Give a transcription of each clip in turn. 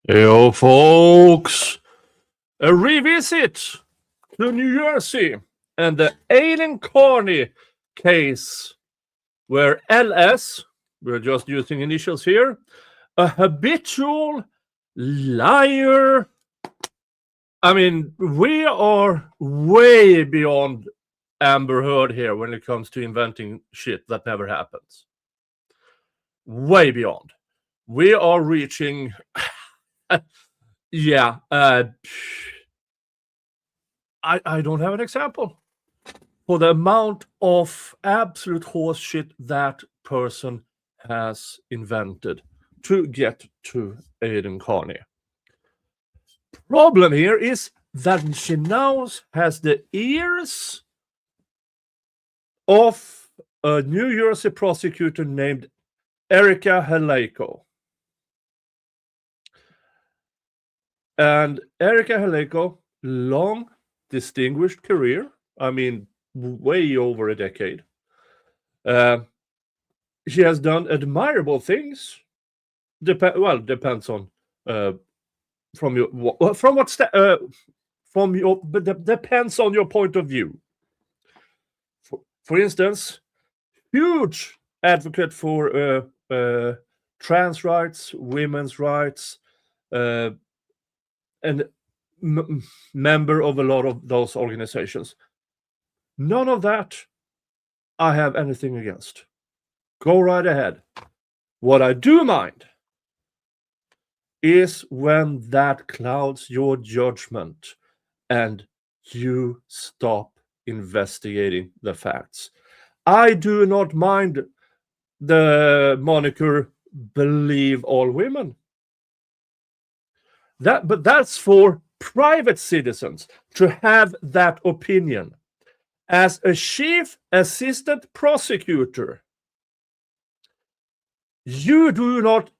Yo, folks, a revisit to New Jersey and the Aidan Kearney case, where LS, we're just using initials here, a habitual liar. I mean, we are way beyond Amber Heard here when it comes to inventing shit that never happens. Way beyond. We are reaching... yeah, I don't have an example for the amount of absolute horse shit that person has invented to get to Aidan Kearney. Problem here is that she now has the ears of a New Jersey prosecutor named Erika Halayko. And Erika Halayko, long distinguished career. I mean, way over a decade. She has done admirable things. Depends on depends on your point of view. For instance, huge advocate for trans rights, women's rights, and member of a lot of those organizations. None of that I have anything against. Go right ahead. What I do mind is when that clouds your judgment and you stop investigating the facts. I do not mind the moniker "believe all women." But that's for private citizens to have that opinion. As a chief assistant prosecutor, you do not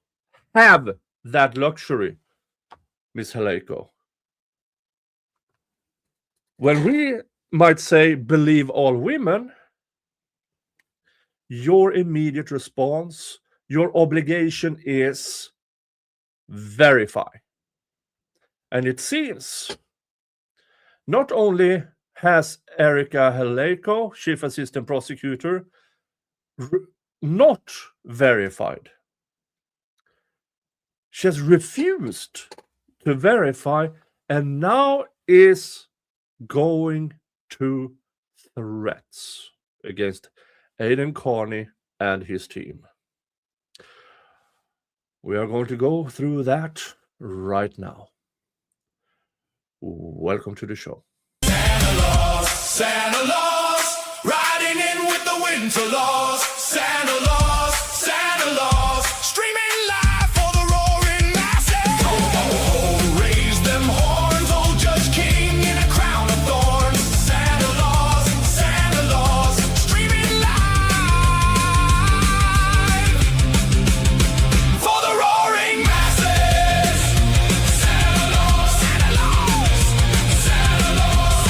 have that luxury, Ms Halayko. When we might say believe all women, your immediate response, your obligation is verify. And it seems not only has Erika Halayko, Chief Assistant Prosecutor, not verified. She has refused to verify and now is going to threats against Aidan Kearney and his team. We are going to go through that right now. Welcome to the show. Santa Claus, riding in with the winter laws. Santa Claus, streaming live for the roaring masses. Ho, ho, ho, raise them horns, old Judge King in a crown of thorns. Santa Claus, streaming live for the roaring masses. Santa Claus, Santa Claus, Santa Claus, Santa Claus.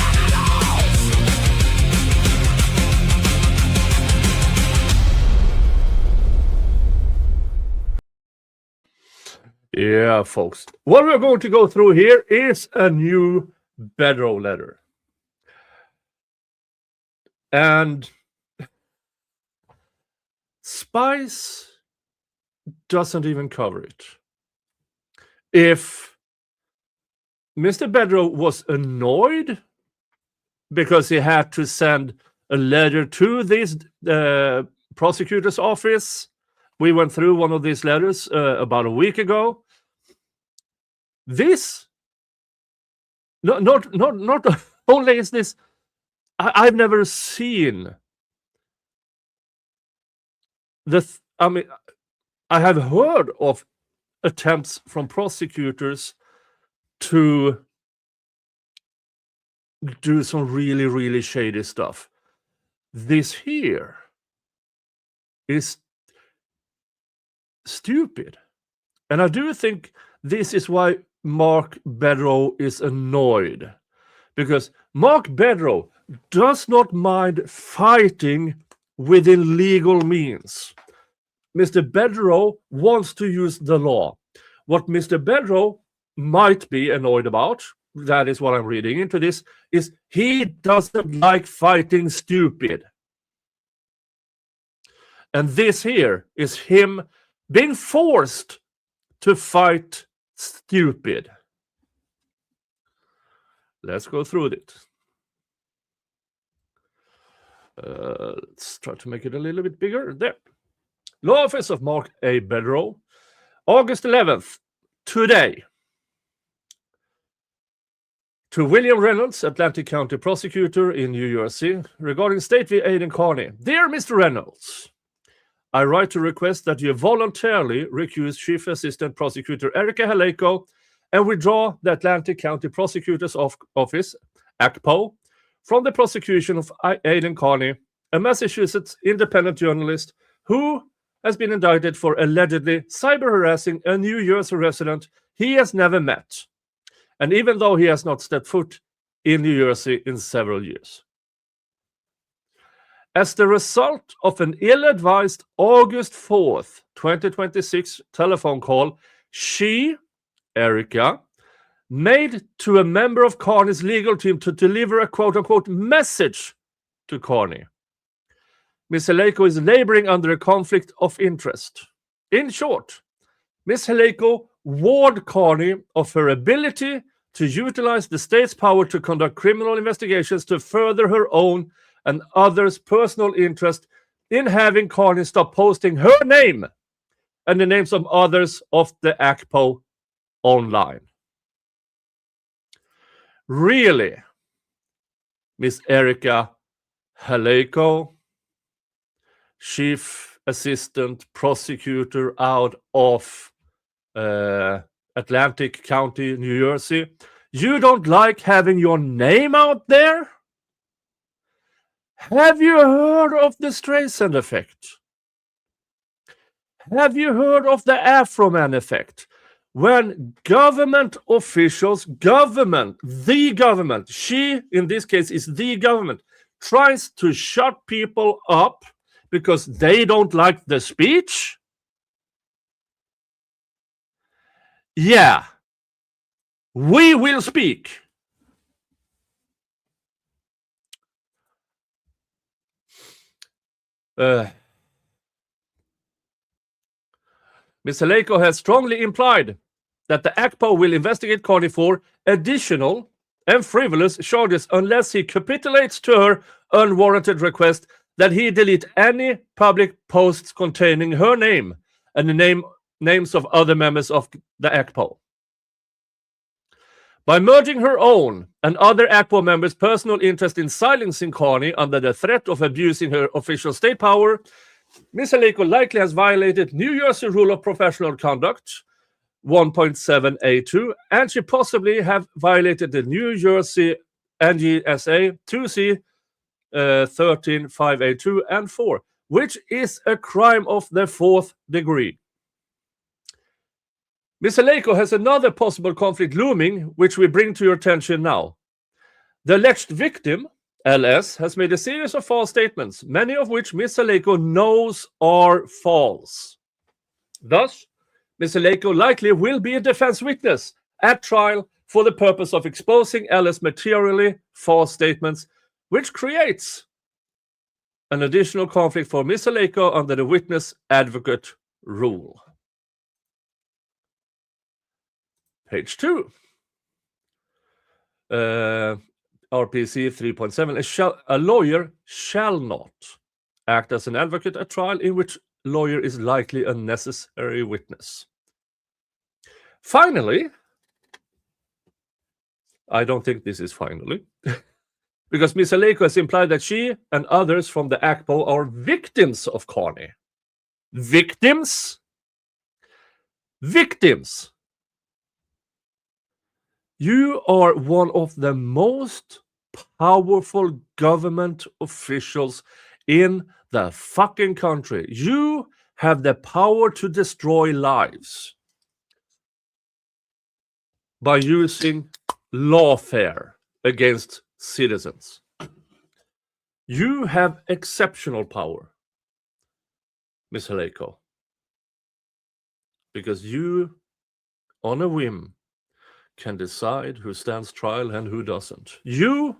Yeah, folks. What we're going to go through here is a new bedroll letter. And Spice doesn't even cover it. If Mr. Bedrow was annoyed because he had to send a letter to this prosecutor's office, we went through one of these letters about a week ago. This, not only is this, I've never seen this. I mean, I have heard of attempts from prosecutors to do some really, really shady stuff. This here is stupid. And I do think this is why Mark Bedrow is annoyed. Because Mark Bedrow does not mind fighting within legal means. Mr. Bedrow wants to use the law. What Mr. Bedrow might be annoyed about, that is what I'm reading into this, is he doesn't like fighting stupid. And this here is him being forced to fight stupid. Let's go through it. Let's try to make it a little bit bigger. There. Law Office of Mark A. Bedrow, August 11th, today. To William Reynolds, Atlantic County Prosecutor in New Jersey, regarding State v. Aidan Kearney. Dear Mr. Reynolds, I write to request that you voluntarily recuse Chief Assistant Prosecutor Erika Halayko and withdraw the Atlantic County Prosecutor's Office, ACPO, from the prosecution of Aidan Kearney, a Massachusetts independent journalist who has been indicted for allegedly cyber harassing a New Jersey resident he has never met, and even though he has not stepped foot in New Jersey in several years. As the result of an ill-advised August 4th, 2026 telephone call, she, Erika, made to a member of Kearney's legal team to deliver a quote-unquote message to Kearney. Ms. Halayko is laboring under a conflict of interest. In short, Ms. Halayko warned Kearney of her ability to utilize the state's power to conduct criminal investigations to further her own and others' personal interest in having Kearney stop posting her name and the names of others of the ACPO online. Really, Miss Erika Halayko, Chief Assistant Prosecutor out of Atlantic County, New Jersey, you don't like having your name out there? Have you heard of the Streisand Effect? Have you heard of the Afro Man effect? When government officials, the government, she in this case is the government, tries to shut people up because they don't like the speech? Yeah, we will speak. Ms. Halayko has strongly implied that the ACPO will investigate Kearney for additional and frivolous charges unless he capitulates to her unwarranted request that he delete any public posts containing her name and the names of other members of the ACPO. By merging her own and other ACPO members' personal interest in silencing Kearney under the threat of abusing her official state power, Ms. Halayko likely has violated New Jersey Rule of Professional Conduct 1.7A2, and she possibly have violated the New Jersey NJSA 2C 13.5A2 and 4, which is a crime of the 4th degree. Ms. Halayko has another possible conflict looming, which we bring to your attention now. The alleged victim, LS, has made a series of false statements, many of which Ms. Halayko knows are false. Thus, Ms. Halayko likely will be a defense witness at trial for the purpose of exposing LS materially false statements, which creates an additional conflict for Ms. Halayko under the witness advocate rule. Page 2. RPC 3.7. A lawyer shall not act as an advocate at trial in which lawyer is likely a necessary witness. Finally, I don't think this is finally, because Ms. Halayko has implied that she and others from the ACPO are victims of Kearney. Victims? Victims! You are one of the most powerful government officials in the fucking country. You have the power to destroy lives by using lawfare against citizens. You have exceptional power, Ms. Halayko, because you, on a whim, can decide who stands trial and who doesn't. You,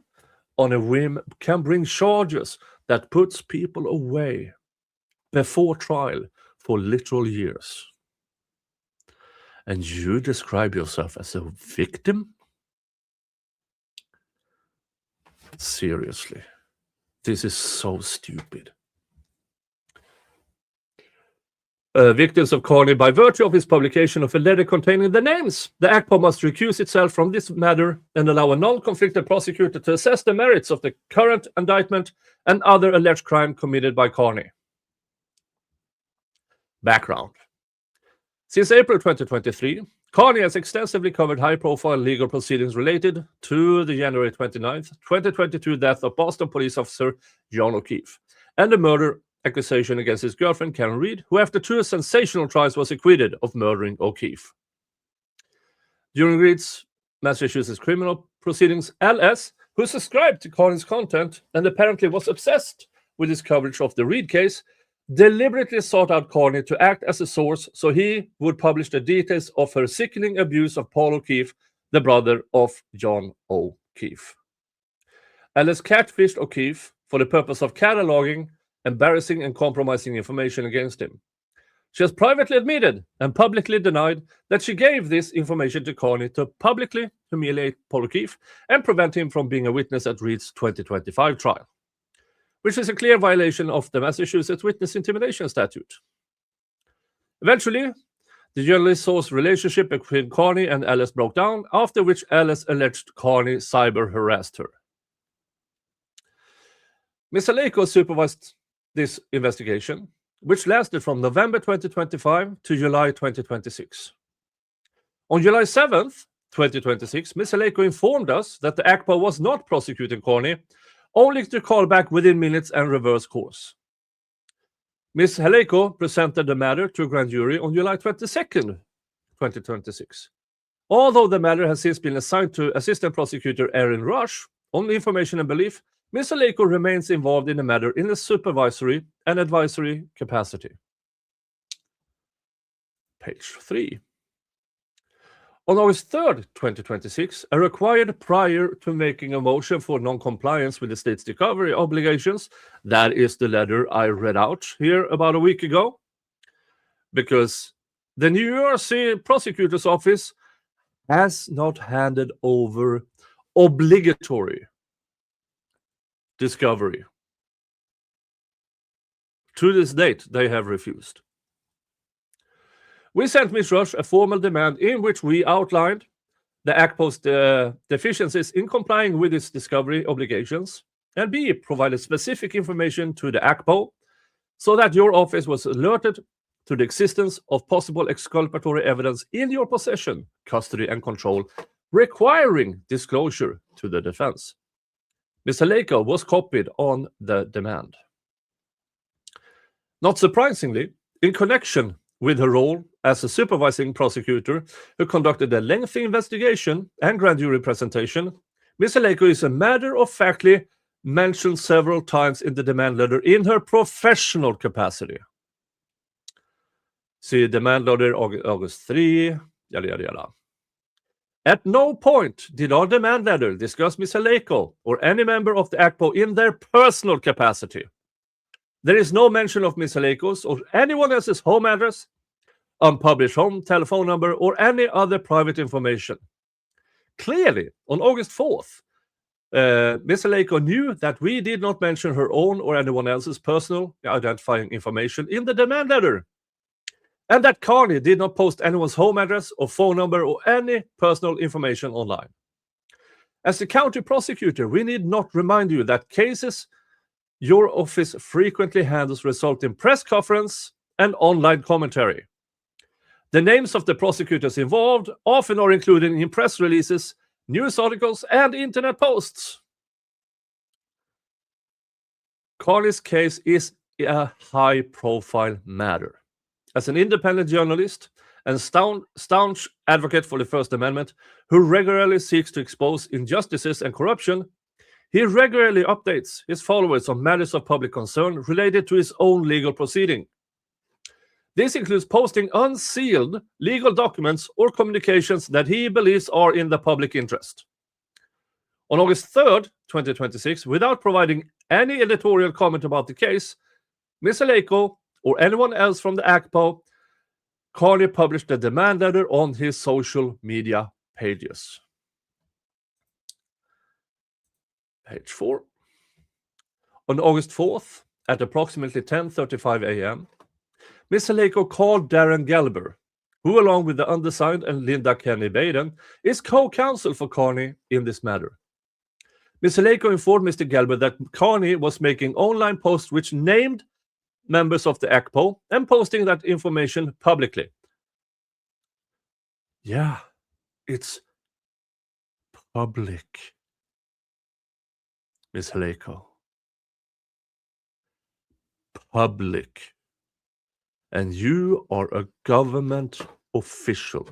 on a whim, can bring charges that puts people away before trial for literal years. And you describe yourself as a victim? Seriously, this is so stupid. Victims of Kearney, by virtue of his publication of a letter containing the names, the ACPO must recuse itself from this matter and allow a non-conflicted prosecutor to assess the merits of the current indictment and other alleged crime committed by Kearney. Background. Since April 2023, Kearney has extensively covered high-profile legal proceedings related to the January 29th, 2022 death of Boston police officer John O'Keefe and the murder accusation against his girlfriend Karen Reed, who after two sensational trials was acquitted of murdering O'Keefe. During Reed's Massachusetts criminal proceedings, LS, who subscribed to Kearney's content and apparently was obsessed with his coverage of the Reed case, deliberately sought out Kearney to act as a source so he would publish the details of her sickening abuse of Paul O'Keefe, the brother of John O'Keefe. LS catfished O'Keefe for the purpose of cataloging embarrassing and compromising information against him. She has privately admitted and publicly denied that she gave this information to Kearney to publicly humiliate Paul O'Keefe and prevent him from being a witness at Reed's 2025 trial, which is a clear violation of the Massachusetts Witness Intimidation Statute. Eventually, the journalist-source relationship between Kearney and Ellis broke down, after which Ellis alleged Kearney cyber-harassed her. Ms Halayko supervised this investigation, which lasted from November 2025 to July 2026. On July 7th, 2026, Ms Halayko informed us that the ACPO was not prosecuting Kearney, only to call back within minutes and reverse course. Ms Halayko presented the matter to a grand jury on July 22nd, 2026. Although the matter has since been assigned to Assistant Prosecutor Erin Rush, on information and belief, Ms Halayko remains involved in the matter in a supervisory and advisory capacity. Page 3. On August 3rd, 2026, a required prior to making a motion for non-compliance with the state's recovery obligations, that is the letter I read out here about a week ago, because the New Jersey Prosecutor's Office has not handed over obligatory discovery. To this date, they have refused. We sent Ms. Rush a formal demand in which we outlined the ACPO's deficiencies in complying with its discovery obligations, and B, provided specific information to the ACPO so that your office was alerted to the existence of possible exculpatory evidence in your possession, custody, and control, requiring disclosure to the defense. Ms. Halayko was copied on the demand. Not surprisingly, in connection with her role as a supervising prosecutor who conducted a lengthy investigation and grand jury presentation, Ms. Halayko is a matter-of-factly mentioned several times in the demand letter in her professional capacity. See demand letter August 3, yada yada yada. At no point did our demand letter discuss Ms. Halayko or any member of the ACPO in their personal capacity. There is no mention of Ms. Halayko's or anyone else's home address, unpublished home telephone number, or any other private information. Clearly, on August 4th, Ms. Halayko knew that we did not mention her own or anyone else's personal identifying information in the demand letter, and that Kearney did not post anyone's home address or phone number or any personal information online. As the county prosecutor, we need not remind you that cases your office frequently handles result in press conference and online commentary. The names of the prosecutors involved often are included in press releases, news articles, and internet posts. Kearney's case is a high-profile matter. As an independent journalist and staunch advocate for the First Amendment, who regularly seeks to expose injustices and corruption, he regularly updates his followers on matters of public concern related to his own legal proceeding. This includes posting unsealed legal documents or communications that he believes are in the public interest. On August 3rd, 2026, without providing any editorial comment about the case, Ms Halayko or anyone else from the ACPO, Kearney published a demand letter on his social media pages. Page 4. On August 4th, at approximately 10:35 a.m., Ms Halayko called Darren Gelber, who along with the undersigned and Linda Kenny Baden is co-counsel for Kearney in this matter. Ms Halayko informed Mr. Gelber that Kearney was making online posts which named members of the ACPO and posting that information publicly. Yeah, it's public, Ms Halayko. Public. And you are a government official.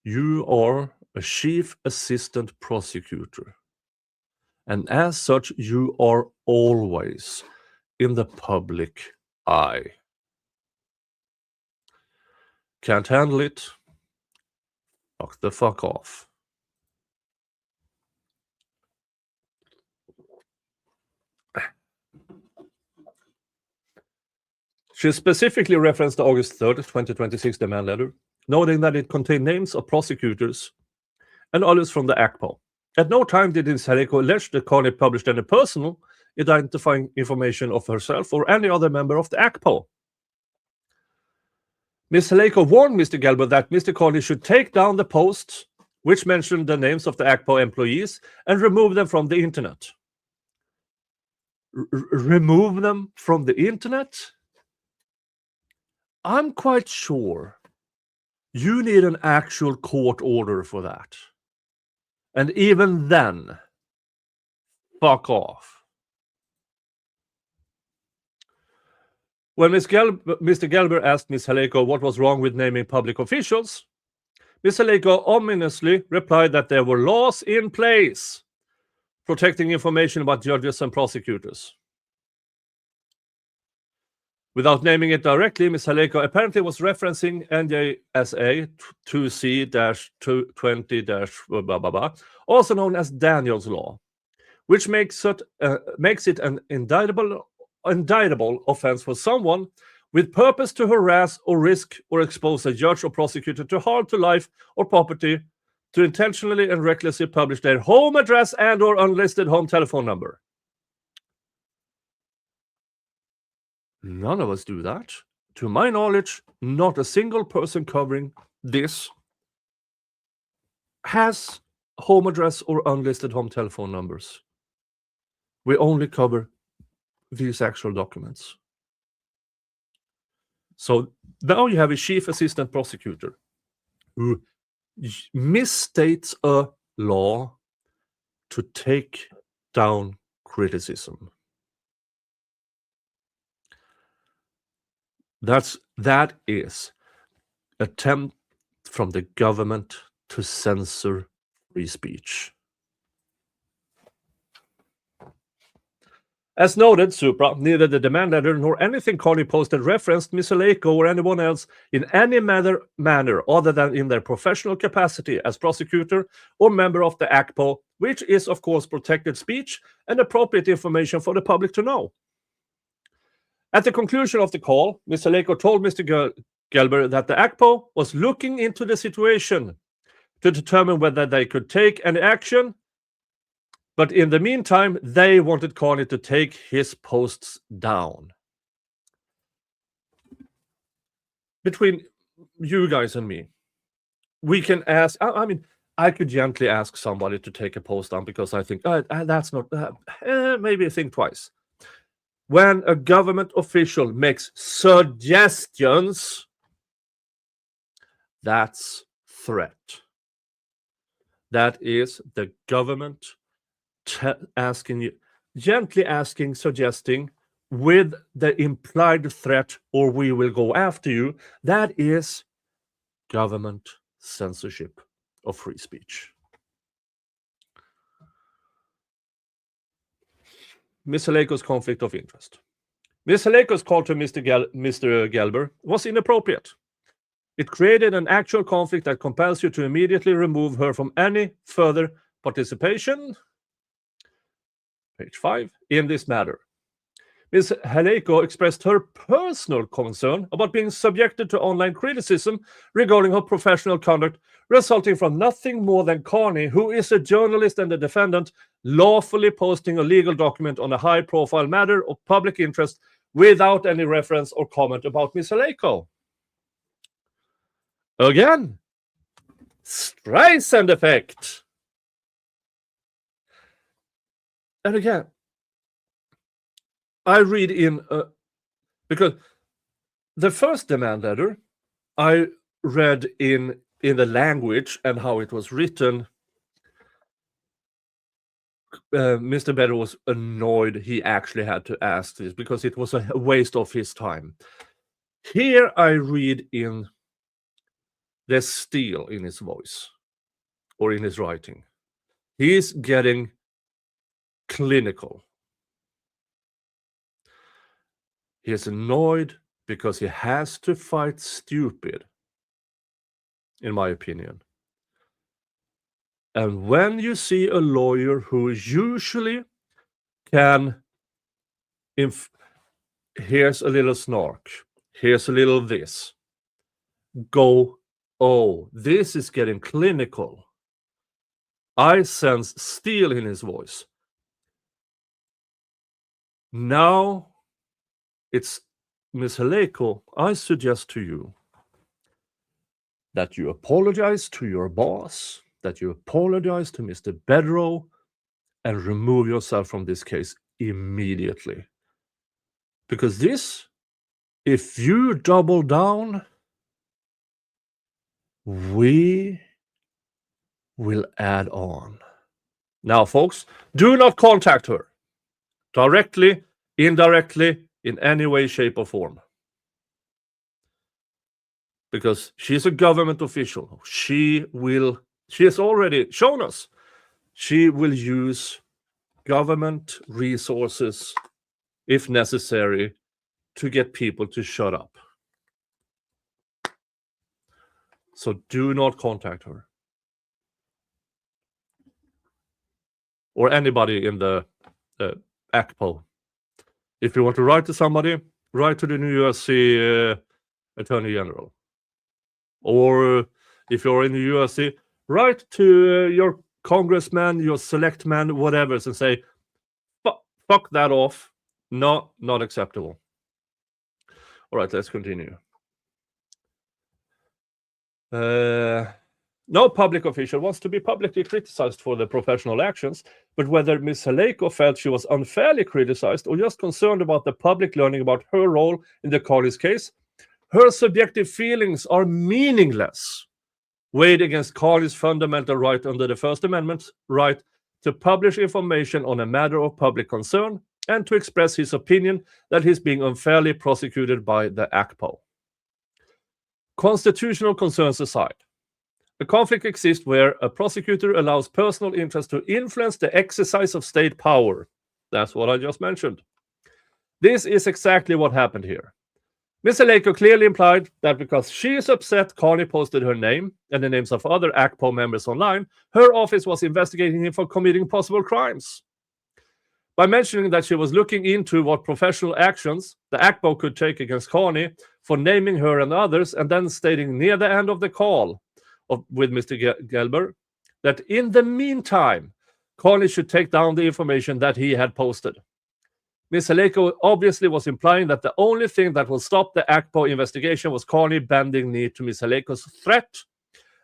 You are a chief assistant prosecutor. And as such, you are always in the public eye. Can't handle it? Fuck the fuck off. She specifically referenced the August 3rd, 2026 demand letter, noting that it contained names of prosecutors and others from the ACPO. At no time did Ms Halayko allege that Kearney published any personal identifying information of herself or any other member of the ACPO. Ms Halayko warned Mr. Gelber that Mr. Kearney should take down the posts which mentioned the names of the ACPO employees and remove them from the internet. Remove them from the internet? I'm quite sure you need an actual court order for that. And even then, fuck off. When Mr. Gelber asked Ms. Halayko what was wrong with naming public officials, Ms. Halayko ominously replied that there were laws in place protecting information about judges and prosecutors. Without naming it directly, Ms. Halayko apparently was referencing NJSA 2C-220- also known as Daniel's Law, which makes it an indictable offense for someone with purpose to harass or risk or expose a judge or prosecutor to harm to life or property, to intentionally and recklessly publish their home address and or unlisted home telephone number. None of us do that. To my knowledge, not a single person covering this has home address or unlisted home telephone numbers. We only cover these actual documents. So now you have a chief assistant prosecutor who misstates a law to take down criticism. That is attempt from the government to censor free speech. As noted, Supra, neither the demand letter nor anything Kearney posted referenced Ms. Halayko or anyone else in any manner other than in their professional capacity as prosecutor or member of the ACPO, which is, of course, protected speech and appropriate information for the public to know. At the conclusion of the call, Ms. Halayko told Mr. Gelber that the ACPO was looking into the situation to determine whether they could take any action, but in the meantime, they wanted Kearney to take his posts down. Between you guys and me, we can ask, I could gently ask somebody to take a post down because I think, that's not, maybe think twice. When a government official makes suggestions, that's threat. That is the government asking you, gently asking, suggesting, with the implied threat, or we will go after you. That is government censorship of free speech. Ms. Halayko's conflict of interest. Ms Halayko's call to Mr. Gelber was inappropriate. It created an actual conflict that compels you to immediately remove her from any further participation, page 5, in this matter. Ms. Halayko expressed her personal concern about being subjected to online criticism regarding her professional conduct, resulting from nothing more than Kearney, who is a journalist and a defendant, lawfully posting a legal document on a high-profile matter of public interest without any reference or comment about Ms. Halayko. Again, Streisand Effect. And again, I read in, because the first demand letter I read in the language and how it was written. Mr. Bedder was annoyed he actually had to ask this because it was a waste of his time. Here I read in the steel in his voice or in his writing. He's getting clinical. He is annoyed because he has to fight stupid, in my opinion. And when you see a lawyer who usually can, here's a little snark, here's a little this, go, oh, this is getting clinical. I sense steel in his voice. Now it's Ms. Halayko, I suggest to you that you apologize to your boss, that you apologize to Mr. Bedrow, and remove yourself from this case immediately. Because this, if you double down, we will add on. Now, folks, do not contact her directly, indirectly, in any way, shape, or form. Because she's a government official. She has already shown us she will use government resources, if necessary, to get people to shut up. So do not contact her. Or anybody in the ACPO. If you want to write to somebody, write to the New Jersey Attorney General. Or if you're in the USA, write to your congressman, your selectman, whatever, and say, fuck that off. No, not acceptable. All right, let's continue. No public official wants to be publicly criticized for their professional actions, but whether Ms. Halayko felt she was unfairly criticized or just concerned about the public learning about her role in the Kearney's case, her subjective feelings are meaningless, weighed against Kearney's fundamental right under the First Amendment, right to publish information on a matter of public concern and to express his opinion that he's being unfairly prosecuted by the ACPO. Constitutional concerns aside, a conflict exists where a prosecutor allows personal interest to influence the exercise of state power. That's what I just mentioned. This is exactly what happened here. Ms. Halayko clearly implied that because she is upset Kearney posted her name and the names of other ACPO members online, her office was investigating him for committing possible crimes. By mentioning that she was looking into what professional actions the ACPO could take against Kearney for naming her and others, and then stating near the end of the call with Mr. Gelber that in the meantime, Kearney should take down the information that he had posted. Ms. Halayko obviously was implying that the only thing that will stop the ACPO investigation was Kearney bending knee to Ms. Halayko's threat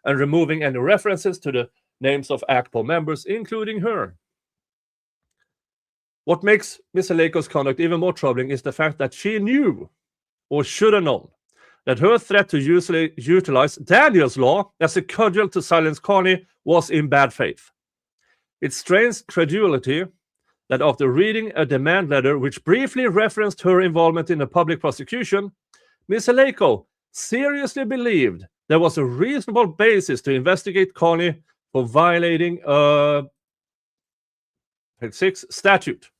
and removing any references to the names of ACPO members, including her. What makes Ms. Halayko's conduct even more troubling is the fact that she knew, or should have known, that her threat to utilize Daniel's law as a cudgel to silence Kearney was in bad faith. It strains credulity that after reading a demand letter which briefly referenced her involvement in a public prosecution, Ms. Halayko seriously believed there was a reasonable basis to investigate Kearney for violating a 6 statute,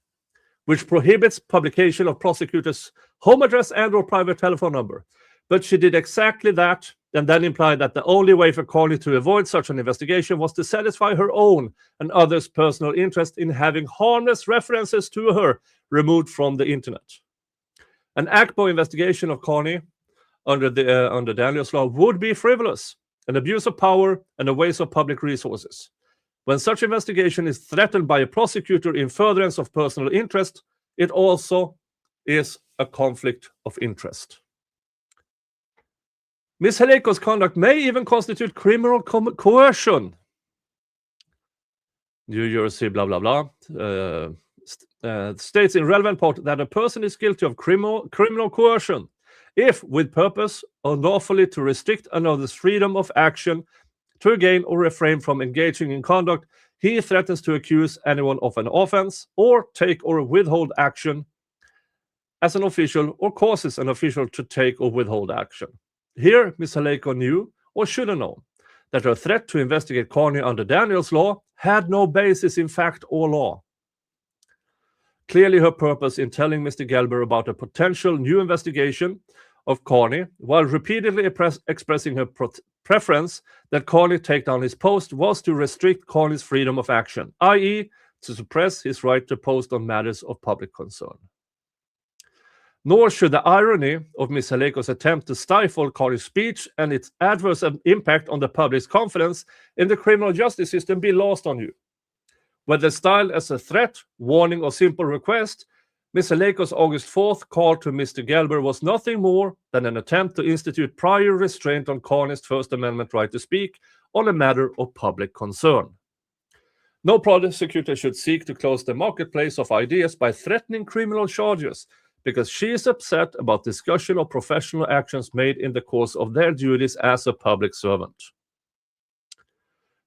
which prohibits publication of prosecutors' home address and/or private telephone number. But she did exactly that, and then implied that the only way for Kearney to avoid such an investigation was to satisfy her own and others' personal interest in having harmless references to her removed from the internet. An ACPO investigation of Kearney under Daniel's law would be frivolous, an abuse of power, and a waste of public resources. When such investigation is threatened by a prosecutor in furtherance of personal interest, it also is a conflict of interest. Ms Halayko's conduct may even constitute criminal coercion. New Jersey, blah, blah, blah. States in relevant part that a person is guilty of criminal coercion if, with purpose, unlawfully to restrict another's freedom of action, to gain or refrain from engaging in conduct, he threatens to accuse anyone of an offense, or take or withhold action as an official, or causes an official to take or withhold action. Here, Ms Halayko knew, or should have known, that her threat to investigate Kearney under Daniel's law had no basis in fact or law. Clearly, her purpose in telling Mr. Gelber about a potential new investigation of Kearney, while repeatedly expressing her preference that Kearney take down his post, was to restrict Kearney's freedom of action, i.e., to suppress his right to post on matters of public concern. Nor should the irony of Ms. Halayko's attempt to stifle Kearney's speech and its adverse impact on the public's confidence in the criminal justice system be lost on you. Whether styled as a threat, warning, or simple request, Ms. Halayko's August 4th call to Mr. Gelber was nothing more than an attempt to institute prior restraint on Kearney's First Amendment right to speak on a matter of public concern. No prosecutor should seek to close the marketplace of ideas by threatening criminal charges because she is upset about discussion of professional actions made in the course of their duties as a public servant.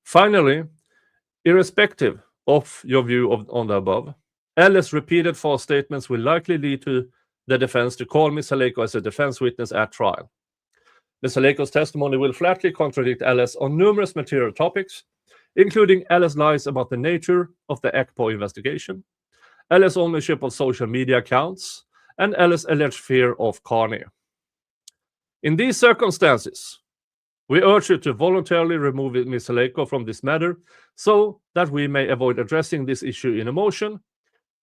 Finally, irrespective of your view on the above, Ellis' repeated false statements will likely lead to the defense to call Ms. Halayko as a defense witness at trial. Ms. Halayko's testimony will flatly contradict Ellis on numerous material topics, including Ellis' lies about the nature of the ACPO investigation, Ellis' ownership of social media accounts, and Ellis' alleged fear of Kearney. In these circumstances, we urge you to voluntarily remove Ms. Halayko from this matter so that we may avoid addressing this issue in a motion,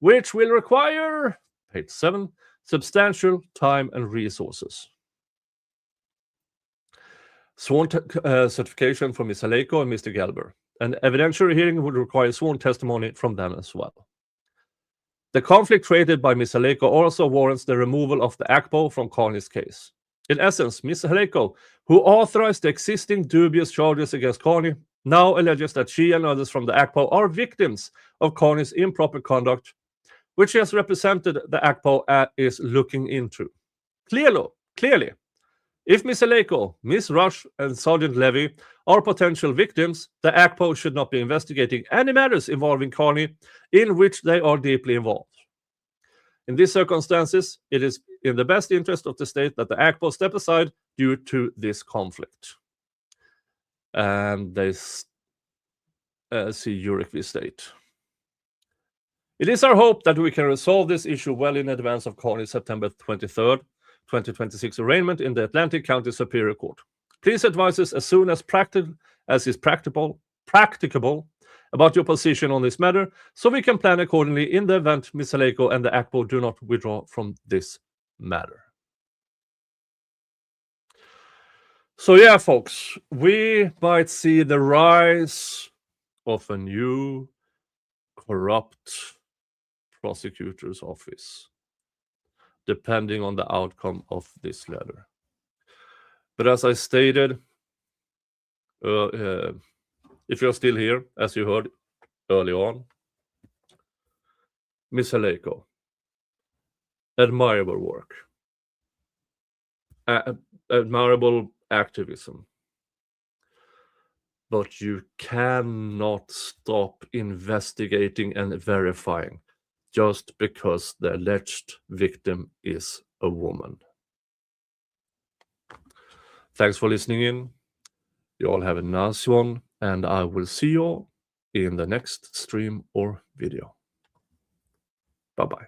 which will require, page 7, substantial time and resources. Sworn certification from Ms. Halayko and Mr. Gelber. An evidentiary hearing would require sworn testimony from them as well. The conflict created by Ms. Halayko also warrants the removal of the ACPO from Kearney's case. In essence, Ms. Halayko, who authorized the existing dubious charges against Kearney, now alleges that she and others from the ACPO are victims of Kearney's improper conduct, which she has represented the ACPO is looking into. Clearly, if Ms. Halayko, Ms. Rush, and Sergeant Levy are potential victims, the ACPO should not be investigating any matters involving Kearney in which they are deeply involved. In these circumstances, it is in the best interest of the state that the ACPO step aside due to this conflict. And they see Urich v. State. It is our hope that we can resolve this issue well in advance of Kearney's September 23rd, 2026 arraignment in the Atlantic County Superior Court. Please advise us as soon as is practicable about your position on this matter, so we can plan accordingly in the event Ms. Halayko and the ACPO do not withdraw from this matter. So yeah, folks, we might see the rise of a new corrupt prosecutor's office, depending on the outcome of this letter. But as I stated, if you're still here, as you heard early on, Ms. Halayko, admirable work, admirable activism, but you cannot stop investigating and verifying just because the alleged victim is a woman. Thanks for listening in. You all have a nice one, and I will see you all in the next stream or video. Bye-bye.